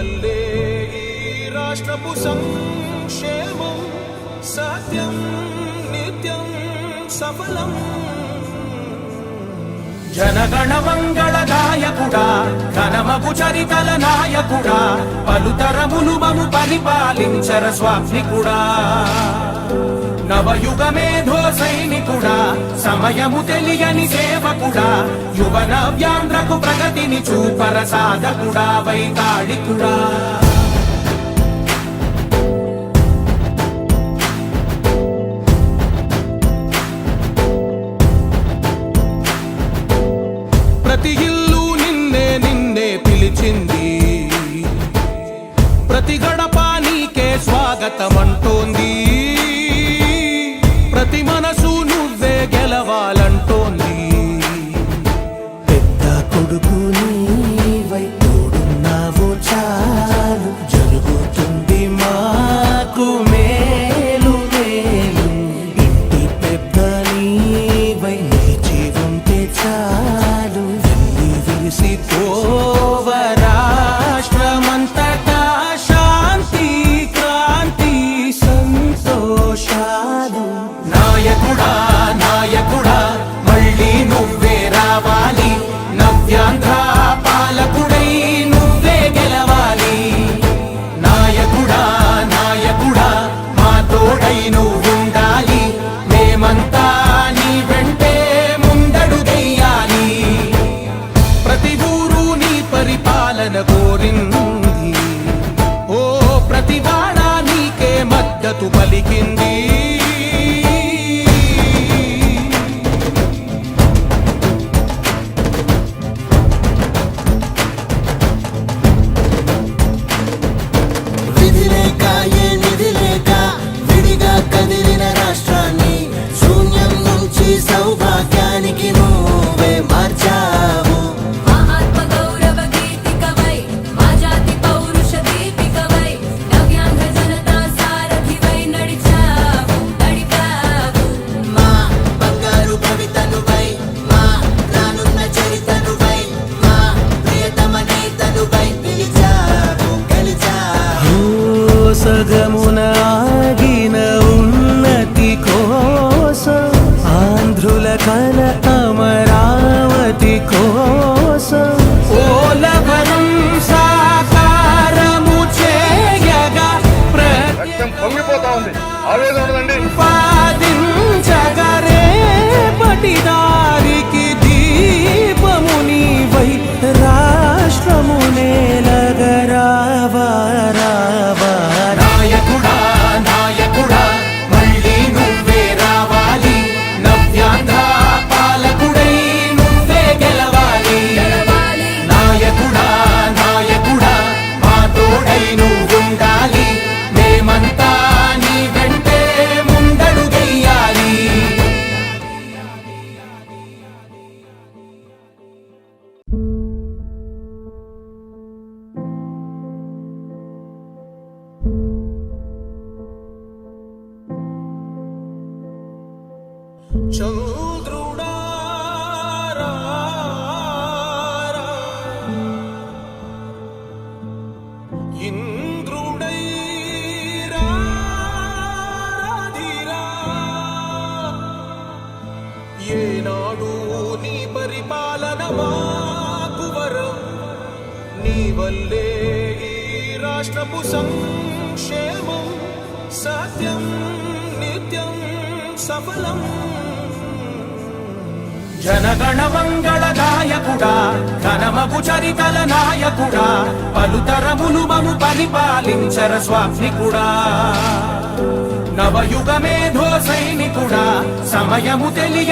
వల్లే ఈ రాష్ట్రపు సంక్షేమం సత్యం నిత్యం సఫలం. జనగణ మంగళ నాయకుడా, ఘనమగు చరితల నాయకుడా, పలుతరములు మము పరిపాలించర స్వామికుడా. నవయుగ మేధో సైనికుడా, సమయము తెలియని సేవకుడా, యువ నవ్యాంధ్రకు ప్రగతిని చూపర సాధకుడా, వైతాళికుడా. ప్రతి ఇల్లు నిన్నే నిన్నే పిలిచింది, ప్రతి గడప నీకే స్వాగతమంటోంది, ప్రతి మనసు నువ్వే గెలవాలంటోంది. పెద్ద కొడుకు నీవై తోడున్నావు చాలు, జరుగుతుంది మాకు మేలు మేలు. ఇంటి పెద్ద నీవై నిలిచి ఉంటే చాలు, వెళ్ళి విరిసిపోవ రాష్ట్రమంతటా శాంతి క్రాంతి సంతోషాలు. నాయకుడా నాయకుడా మళ్ళీ నువ్వే రావాలి, నవ్యాంధ్ర పాలకుడై నువ్వే గెలవాలి. నాయకుడా నాయకుడా మా తోడై నువ్వుండాలి, మేమంతా నీ వెంటే ముందడుగెయ్యాలి. ప్రతి ఊరు నీ పరిపాలన కోరింది, ఓ ప్రతి వాడ నీకే మద్దతు పలికింది. విధి లేక ఏ నిధి లేక విడిగా కదిలిన రాష్ట్రాన్ని శూన్యం నుంచి సౌభాగ్యానికి నువ్వే మార్చావు. మా ఆత్మ గౌరవ గీతికవై, మా జాతి పౌరుష దీపికవై, నవ్యాంధ్ర జనతా సారథివై నడిచావు నడిపావు. మా బంగారు భవితనువై, మా రానున్న చరితనువై, మా ప్రియతమ నేతనువై పిలిచావు గెలిచావు. సగమున ఆగిన ఉన్నతి కోసం, ఆంధ్రుల కల అమరావతి కోసం, పోలవరం సాకారము చేయగా రక్తం పొంగిపోతా ఉంది, ఆవేదన ఉండదండి. ప్రతిపాదించగరేపటి దారికి దీపము నీవై రాష్ట్రము నేలగరావా రావా. నాయకుడా నాయకుడా మళ్ళీ నువ్వే రావాలి, నవ్యాంధ్ర పాలకుడై నువ్వే గెలవాలి. నాయకుడా నాయకుడా మా తోడై నువ్వుండాలి, మేమంతా నీ వెంటే ముందడుగెయ్యాలి. చంద్రుడా రా రా, ఇంద్రుడై రాధిరా. ఏనాడు నీ పరిపాలన మాకు వరం, నీ వల్లే ఈ రాష్ట్రపు సంక్షేమం సత్యం నిత్యం సఫలం. జనగణ మంగళ నాయకుడా, ఘనమగు చరితల నాయకుడా, పలుతరములు మము పరిపాలించర స్వామికుడా. నవయుగ మేధో సైనికుడా, సమయము తెలియని